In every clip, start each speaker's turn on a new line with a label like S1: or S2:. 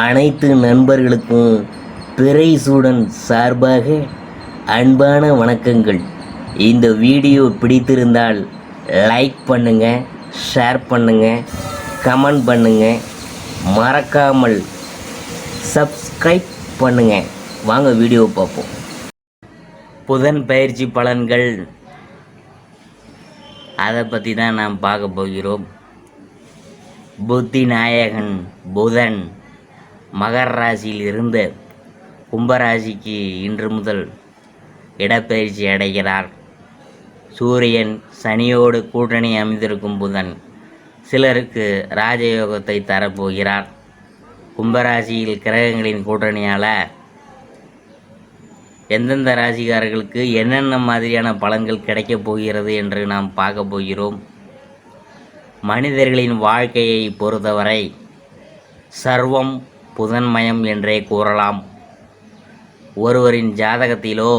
S1: அனைத்து நண்பர்களுக்கும் பிறைசூடன் சார்பாக அன்பான வணக்கங்கள். இந்த வீடியோ பிடித்திருந்தால் லைக் பண்ணுங்கள், ஷேர் பண்ணுங்கள், கமெண்ட் பண்ணுங்கள், மறக்காமல் சப்ஸ்கிரைப் பண்ணுங்கள். வாங்க வீடியோ பார்ப்போம். புதன் பயிற்சி பலன்கள் அதை பற்றி தான் நாம் பார்க்க போகிறோம். புத்தி நாயகன் புதன் மகர ராசியில் இருந்து கும்பராசிக்கு இன்று முதல் இடப்பெயர்ச்சி அடைகிறார். சூரியன் சனியோடு கூட்டணி அமைந்திருக்கும் புதன் சிலருக்கு ராஜயோகத்தை தரப்போகிறார். கும்பராசியில் கிரகங்களின் கூட்டணியால் எந்தெந்த ராசிக்காரர்களுக்கு என்னென்ன மாதிரியான பலன்கள் கிடைக்கப் போகிறது என்று நாம் பார்க்க போகிறோம். மனிதர்களின் வாழ்க்கையை பொறுத்தவரை சர்வம் புதன்மயம் என்றே கூறலாம். ஒருவரின் ஜாதகத்திலோ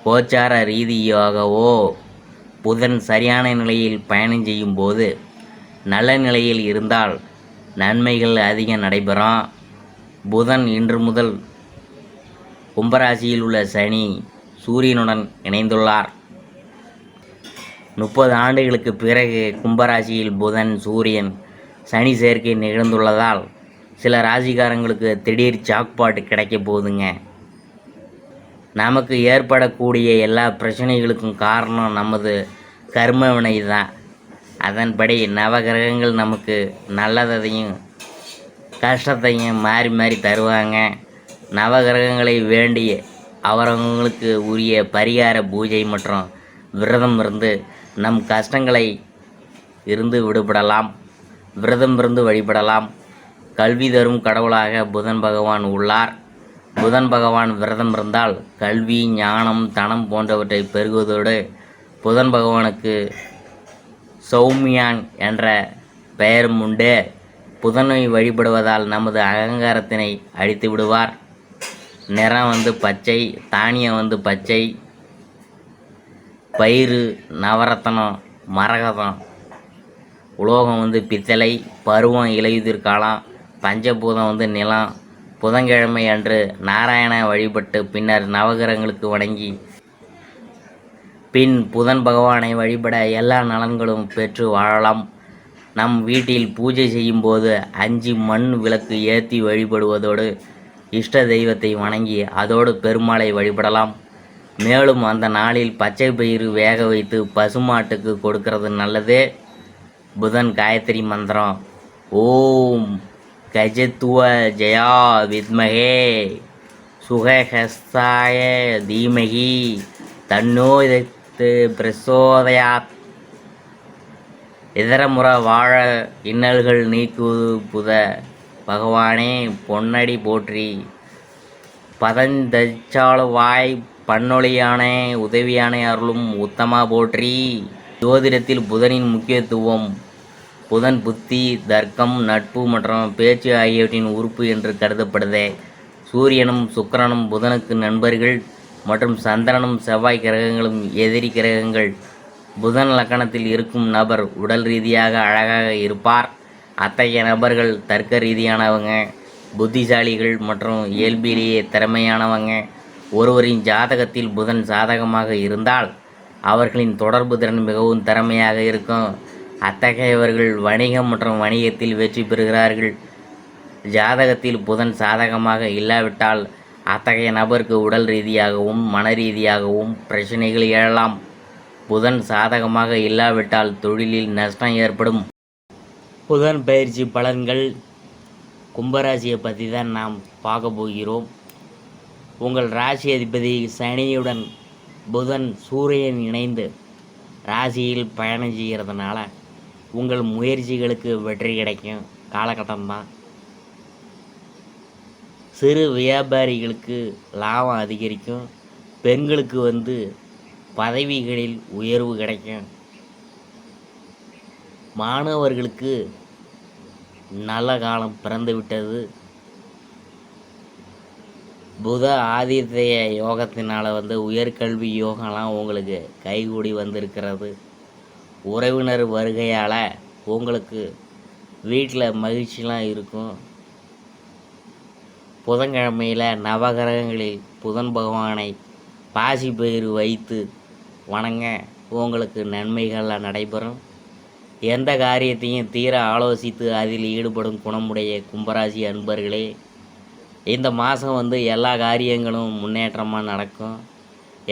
S1: கோச்சார ரீதியாகவோ புதன் சரியான நிலையில் பயணம் செய்யும் போது நல்ல நிலையில் இருந்தால் நன்மைகள் அதிகம் நடைபெறும். புதன் இன்று முதல் கும்பராசியில் உள்ள சனி சூரியனுடன் இணைந்துள்ளார். 30 ஆண்டுகளுக்கு பிறகு கும்பராசியில் புதன் சூரியன் சனி சேர்க்கை நிகழ்ந்துள்ளதால் சில ராசிக்காரங்களுக்கு திடீர் ஜாக்பாட் கிடைக்க போகுதுங்க. நமக்கு ஏற்படக்கூடிய எல்லா பிரச்சனைகளுக்கும் காரணம் நமது கர்ம வினை தான். அதன்படி நவகிரகங்கள் நமக்கு நல்லதையும் கஷ்டத்தையும் மாறி மாறி தருவாங்க. நவகிரகங்களை வேண்டிய அவரவங்களுக்கு உரிய பரிகார பூஜை மற்றும் விரதம் இருந்து நம் கஷ்டங்களை இருந்து விடுபடலாம். விரதம் இருந்து வழிபடலாம். கல்வி தரும் கடவுளாக புதன் பகவான் உள்ளார். புதன் பகவான் விரதம் இருந்தால் கல்வி, ஞானம், தனம் போன்றவற்றை பெருகுவதோடு புதன் பகவானுக்கு சௌமியான் என்ற பெயரும் உண்டு. புதனை வழிபடுவதால் நமது அகங்காரத்தினை அழித்து விடுவார். நிறம் பச்சை, தானியம் பச்சை, பயிறு நவரத்தனம், மரகதம், உலோகம் பித்தளை, பருவம் இலையுதிர் காலம், பஞ்சபூதம் நிலம். புதன்கிழமை அன்று நாராயண வழிபட்டு பின்னர் நவகிரகங்களுக்கு வணங்கி பின் புதன் பகவானை வழிபட எல்லா நலன்களும் பெற்று வாழலாம். நம் வீட்டில் பூஜை செய்யும் போது 5 மண் விளக்கு ஏற்றி வழிபடுவதோடு இஷ்ட தெய்வத்தை வணங்கி அதோடு பெருமாளை வழிபடலாம். மேலும் அந்த நாளில் பச்சை பயிறு வேக வைத்து பசுமாட்டுக்கு கொடுக்கறது நல்லது. புதன் காயத்ரி மந்திரம் ஓம் கஜத்துவ ஜயா வித்மகே சுகஹஸ்தாய தீமகி தன்னோ பிரசோதயாத். இதர முறை வாழ இன்னல்கள் நீக்குவது புத பகவானே பொன்னடி போற்றி. பதஞ்சச்சாளுவாய் பன்னொழியானே உதவியானே அருளும் உத்தமா போற்றி. ஜோதிடத்தில் புதனின் முக்கியத்துவம் புதன் புத்தி, தர்க்கம், நட்பு மற்றும் பேச்சு ஆகியவற்றின் உறுப்பு என்று கருதப்படுது. சூரியனும் சுக்கிரனும் புதனுக்கு நண்பர்கள் மற்றும் சந்திரனும் செவ்வாய் கிரகங்களும் எதிரி கிரகங்கள். புதன் லக்கணத்தில் இருக்கும் நபர் உடல் ரீதியாக அழகாக இருப்பார். அத்தகைய நபர்கள் தர்க்க ரீதியானவங்க, புத்திசாலிகள் மற்றும் இயல்பிலேயே திறமையானவங்க. ஒருவரின் ஜாதகத்தில் புதன் சாதகமாக இருந்தால் அவர்களின் தொடர்பு திறன் மிகவும் திறமையாக இருக்கும். அத்தகையவர்கள் வணிகம் மற்றும் வணிகத்தில் வெற்றி பெறுகிறார்கள். ஜாதகத்தில் புதன் சாதகமாக இல்லாவிட்டால் அத்தகைய நபருக்கு உடல் ரீதியாகவும் மன ரீதியாகவும் பிரச்சனைகள் எழலாம். புதன் சாதகமாக இல்லாவிட்டால் தொழிலில் நஷ்டம் ஏற்படும். புதன் பயிற்சி பலன்கள் கும்பராசியை பற்றி தான் நாம் பார்க்க போகிறோம். உங்கள் ராசி அதிபதி சனியுடன் புதன் சூரியன் இணைந்து ராசியில் பயணம் செய்கிறதுனால உங்கள் முயற்சிகளுக்கு வெற்றி கிடைக்கும் காலகட்டம்தான். சிறு வியாபாரிகளுக்கு லாபம் அதிகரிக்கும். பெண்களுக்கு பதவிகளில் உயர்வு கிடைக்கும். மாணவர்களுக்கு நல்ல காலம் பிறந்து விட்டது. புத ஆதித்ய யோகத்தினால் உயர்கல்வி யோகம்லாம் உங்களுக்கு கைகூடி வந்திருக்கிறது. உறவினர் வருகையால் உங்களுக்கு வீட்டில் மகிழ்ச்சிலாம் இருக்கும். புதன்கிழமையில் நவகிரகங்களில் புதன் பகவானை பாசி பயிறு வைத்து வணங்க உங்களுக்கு நன்மைகள்லாம் நடைபெறும். எந்த காரியத்தையும் தீர ஆலோசித்து அதில் ஈடுபடும் குணமுடைய கும்பராசி அன்பர்களே, இந்த மாதம் எல்லா காரியங்களும் முன்னேற்றமாக நடக்கும்.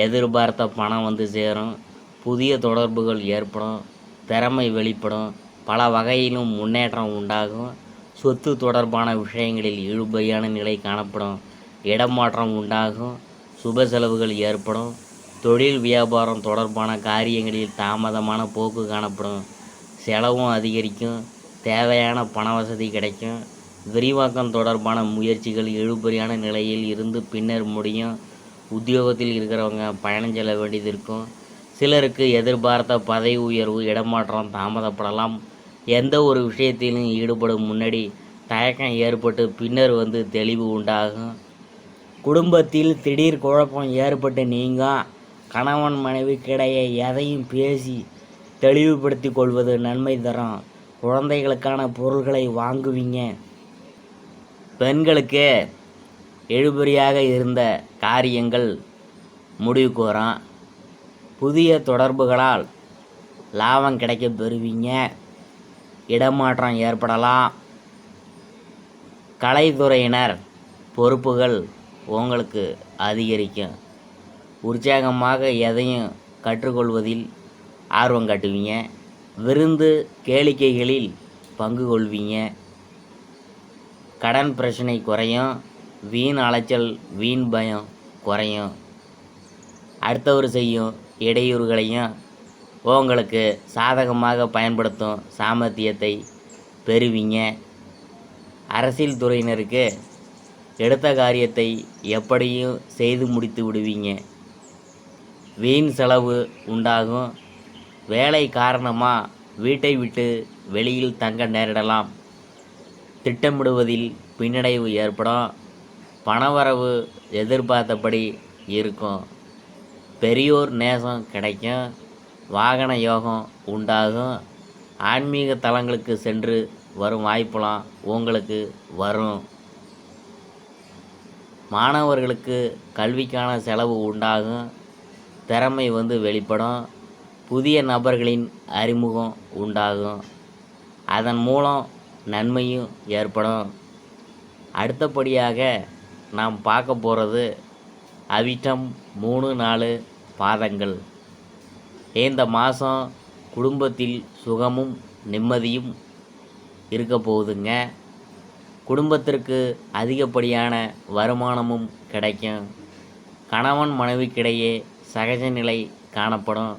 S1: எதிர்பார்த்த பணம் சேரும். புதிய தொடர்புகள் ஏற்படும். திறமை வெளிப்படும். பல வகையிலும் முன்னேற்றம் உண்டாகும். சொத்து தொடர்பான விஷயங்களில் இழுபறியான நிலை காணப்படும். இடமாற்றம் உண்டாகும். சுப செலவுகள் ஏற்படும். தொழில் வியாபாரம் தொடர்பான காரியங்களில் தாமதமான போக்கு காணப்படும். செலவும் அதிகரிக்கும். தேவையான பண வசதி கிடைக்கும். விரிவாக்கம் தொடர்பான முயற்சிகள் இழுபறியான நிலையில் இருந்து பின்னர் முடியும். உத்தியோகத்தில் இருக்கிறவங்க பயணம் செல்ல வேண்டியது இருக்கும். சிலருக்கு எதிர்பார்த்த பதவி உயர்வு இடமாற்றம் தாமதப்படலாம். எந்த ஒரு விஷயத்திலும் ஈடுபடும் முன்னாடி தயக்கம் ஏற்பட்டு பின்னர் தெளிவு உண்டாகும். குடும்பத்தில் திடீர் குழப்பம் ஏற்பட்டு நீங்கும். கணவன் மனைவிக்கிடையே எதையும் பேசி தெளிவுபடுத்தி கொள்வது நன்மை தரும். குழந்தைகளுக்கான பொருள்களை வாங்குவீங்க. பெண்களுக்கு இழுபறியாக இருந்த காரியங்கள் முடிவுக்கு வரும். புதிய தொடர்புகளால் லாபம் கிடைக்க பெறுவீங்க. இடமாற்றம் ஏற்படலாம். கலைத்துறையினர் பொறுப்புகள் உங்களுக்கு அதிகரிக்கும். உற்சாகமாக எதையும் கற்றுக்கொள்வதில் ஆர்வம் காட்டுவீங்க. விருந்து கேளிக்கைகளில் பங்கு கொள்வீங்க. கடன் பிரச்சனை குறையும். வீண் அலைச்சல் வீண் பயம் குறையும். அடுத்தவர் செய்யும் இடையூறுகளையும் உங்களுக்கு சாதகமாக பயன்படுத்தும் சாமர்த்தியத்தை பெறுவீங்க. அரசியல் துறையினருக்கு எடுத்த காரியத்தை எப்படியும் செய்து முடித்து விடுவீங்க. வீண் செலவு உண்டாகும். வேலை காரணமாக வீட்டை விட்டு வெளியில் தங்க நேரிடலாம். திட்டமிடுவதில் பின்னடைவு ஏற்படும். பணவரவு எதிர்பார்த்தபடி இருக்கும். பெரியோர் நேசம் கிடைக்கும். வாகன யோகம் உண்டாகும். ஆன்மீக தலங்களுக்கு சென்று வரும் வாய்ப்பெல்லாம் உங்களுக்கு வரும். மாணவர்களுக்கு கல்விக்கான செலவு உண்டாகும். திறமை வெளிப்படும். புதிய நபர்களின் அறிமுகம் உண்டாகும். அதன் மூலம் நன்மையும் ஏற்படும். அடுத்தபடியாக நாம் பார்க்க போகிறது அவிட்டம் 3-4 பாதங்கள். இந்த மாதம் குடும்பத்தில் சுகமும் நிம்மதியும் இருக்க போகுதுங்க. குடும்பத்திற்கு அதிகப்படியான வருமானமும் கிடைக்கும். கணவன் மனைவிக்கிடையே சகஜ நிலை காணப்படும்.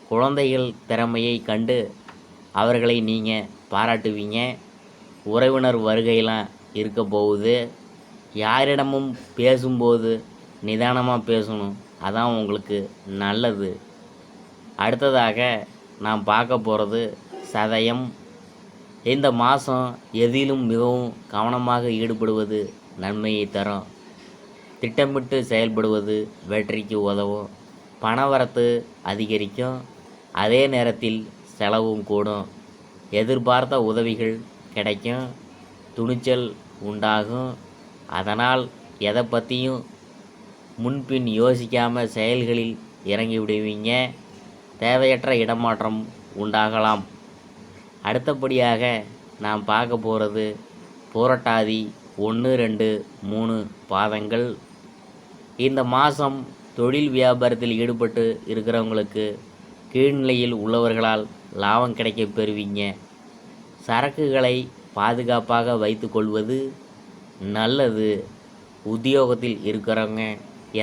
S1: குழந்தைகள் திறமையை கண்டு அவர்களை நீங்கள் பாராட்டுவீங்க. உறவினர் வருகையெல்லாம் இருக்க போகுது. யாரிடமும் பேசும்போது நிதானமாக பேசணும். அதான் உங்களுக்கு நல்லது. அடுத்ததாக நாம் பார்க்க போகிறது சதயம். இந்த மாதம் எதிலும் மிகவும் கவனமாக ஈடுபடுவது நன்மையை தரும். திட்டமிட்டு செயல்படுவது வெற்றிக்கு உதவும். பணவரத்து அதிகரிக்கும். அதே நேரத்தில் செலவும் கூடும். எதிர்பார்த்த உதவிகள் கிடைக்கும். துணிச்சல் உண்டாகும். அதனால் எதை பற்றியும் முன்பின் யோசிக்காமல் செயல்களில் இறங்கி விடுவீங்க. தேவையற்ற இடமாற்றம் உண்டாகலாம். அடுத்தபடியாக நாம் பார்க்க போகிறது புரட்டாதி 1, 2, 3 பாதங்கள். இந்த மாதம் தொழில் வியாபாரத்தில் ஈடுபட்டு இருக்கிறவங்களுக்கு கீழ்நிலையில் உள்ளவர்களால் லாபம் கிடைக்க பெறுவீங்க. சரக்குகளை பாதுகாப்பாக வைத்து கொள்வது நல்லது. உத்தியோகத்தில் இருக்கிறவங்க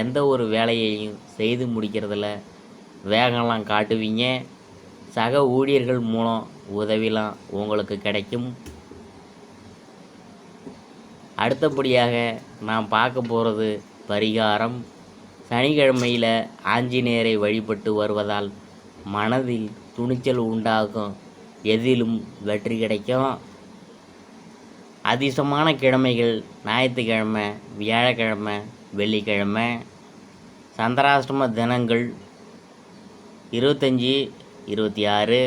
S1: எந்த ஒரு வேலையையும் செய்து முடிக்கிறதுல வேகம்லாம் காட்டுவீங்க. சக ஊழியர்கள் மூலம் உதவிலாம் உங்களுக்கு கிடைக்கும். அடுத்தபடியாக நாம் பார்க்க போகிறது பரிகாரம். சனிக்கிழமையில் ஆஞ்சநேயரை வழிபட்டு வருவதால் மனதில் துணிச்சல் உண்டாகும். எதிலும் வெற்றி கிடைக்கும். அதிர்ஷ்டமான கிழமைகள் ஞாயிற்றுக்கிழமை, வியாழக்கிழமை, வெள்ளிக்கிழமை. சந்திராஷ்டம தினங்கள் 25, 26.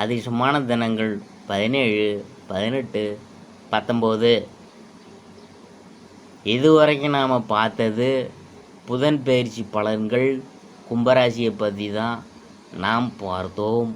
S1: அதிர்ஷ்டமான தினங்கள் 17, 18, 19. இதுவரைக்கும் நாம் பார்த்தது புதன் பயிற்சி பலன்கள் கும்பராசியை பற்றி தான் நாம் பார்த்தோம்.